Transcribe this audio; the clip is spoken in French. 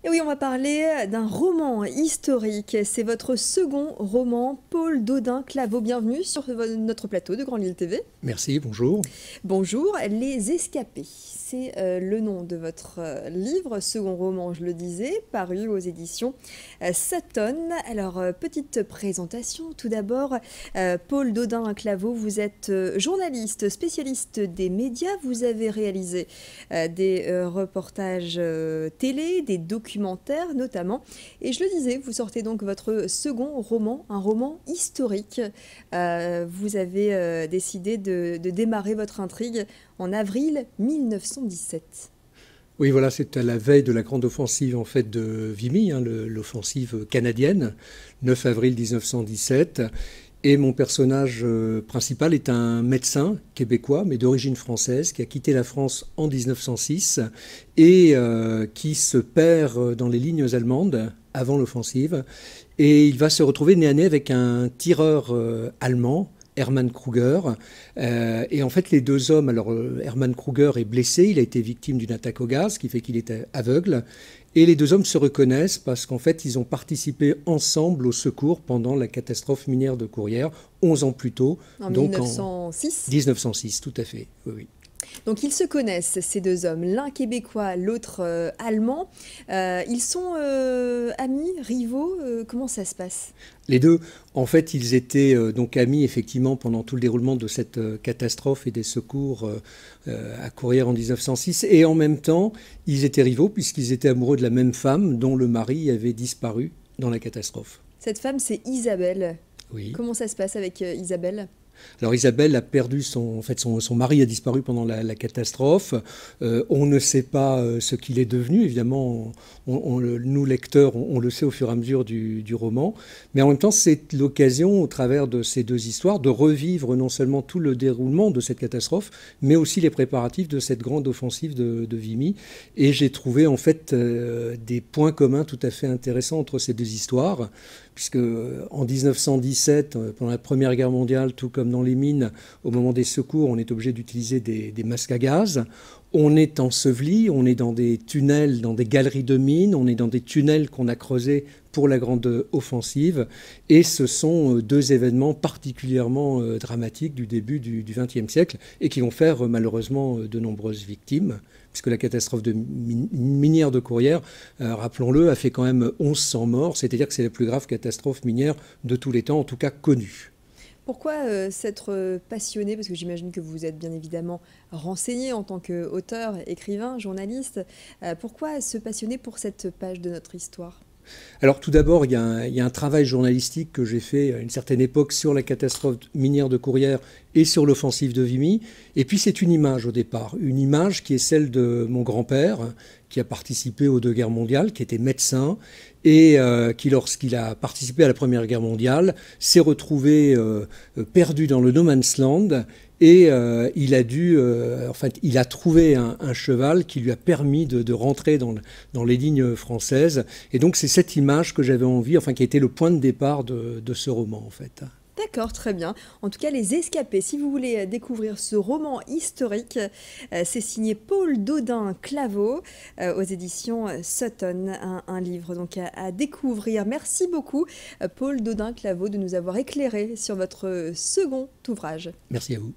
Et oui, on va parler d'un roman historique. C'est votre second roman, Paul Dodin-Claveau. Bienvenue sur notre plateau de Grand Lille TV. Merci, bonjour. Bonjour, Les Escapés. C'est le nom de votre livre, second roman, je le disais, paru aux éditions Sutton. Alors, petite présentation. Tout d'abord, Paul Dodin-Claveau, vous êtes journaliste, spécialiste des médias. Vous avez réalisé des reportages télé, des documentaires notamment. Et je le disais, vous sortez donc votre second roman, un roman historique. Vous avez décidé de démarrer votre intrigue en avril 1917. Oui, voilà, c'est à la veille de la grande offensive en fait de Vimy, l'offensive canadienne, 9 avril 1917. Et mon personnage principal est un médecin québécois, mais d'origine française, qui a quitté la France en 1906 et qui se perd dans les lignes allemandes avant l'offensive. Et il va se retrouver nez à nez avec un tireur allemand, Hermann Kruger. Et en fait, les deux hommes, alors Hermann Kruger est blessé, il a été victime d'une attaque au gaz, ce qui fait qu'il était aveugle. Et les deux hommes se reconnaissent parce qu'en fait, ils ont participé ensemble au secours pendant la catastrophe minière de Courrières, 11 ans plus tôt. En Donc 1906. 1906, tout à fait, oui, oui. Donc ils se connaissent, ces deux hommes, l'un québécois, l'autre allemand. Ils sont amis, rivaux, comment ça se passe? Les deux, en fait, ils étaient donc amis effectivement pendant tout le déroulement de cette catastrophe et des secours à Courrières en 1906. Et en même temps, ils étaient rivaux puisqu'ils étaient amoureux de la même femme dont le mari avait disparu dans la catastrophe. Cette femme, c'est Isabelle. Oui. Comment ça se passe avec Isabelle? Alors Isabelle a perdu son mari a disparu pendant la catastrophe. On ne sait pas ce qu'il est devenu. Évidemment, nous lecteurs, on le sait au fur et à mesure du roman. Mais en même temps, c'est l'occasion, au travers de ces deux histoires, de revivre non seulement tout le déroulement de cette catastrophe, mais aussi les préparatifs de cette grande offensive de Vimy. Et j'ai trouvé en fait des points communs tout à fait intéressants entre ces deux histoires, puisque en 1917, pendant la Première Guerre mondiale, tout comme dans les mines, au moment des secours, on est obligé d'utiliser des masques à gaz. On est enseveli, on est dans des tunnels, dans des galeries de mines, on est dans des tunnels qu'on a creusés pour la grande offensive. Et ce sont deux événements particulièrement dramatiques du début du XXe siècle et qui vont faire malheureusement de nombreuses victimes, puisque la catastrophe minière de Courrières, rappelons-le, a fait quand même 1100 morts, c'est-à-dire que c'est la plus grave catastrophe minière de tous les temps, en tout cas connue. Pourquoi s'être passionné? Parce que j'imagine que vous êtes bien évidemment renseigné en tant qu'auteur, écrivain, journaliste. Pourquoi se passionner pour cette page de notre histoire? Alors tout d'abord, il y a un travail journalistique que j'ai fait à une certaine époque sur la catastrophe minière de Courrières et sur l'offensive de Vimy. Et puis c'est une image au départ, une image qui est celle de mon grand-père, qui a participé aux deux guerres mondiales, qui était médecin, et qui, lorsqu'il a participé à la Première Guerre mondiale, s'est retrouvé perdu dans le no man's land. Et il a trouvé un cheval qui lui a permis de rentrer dans les lignes françaises. Et donc c'est cette image que j'avais envie, enfin qui a été le point de départ de ce roman en fait. D'accord, très bien. En tout cas, Les Escapés, si vous voulez découvrir ce roman historique, c'est signé Paul Dodin-Claveau aux éditions Sutton, un livre donc à découvrir. Merci beaucoup, Paul Dodin-Claveau, de nous avoir éclairé sur votre second ouvrage. Merci à vous.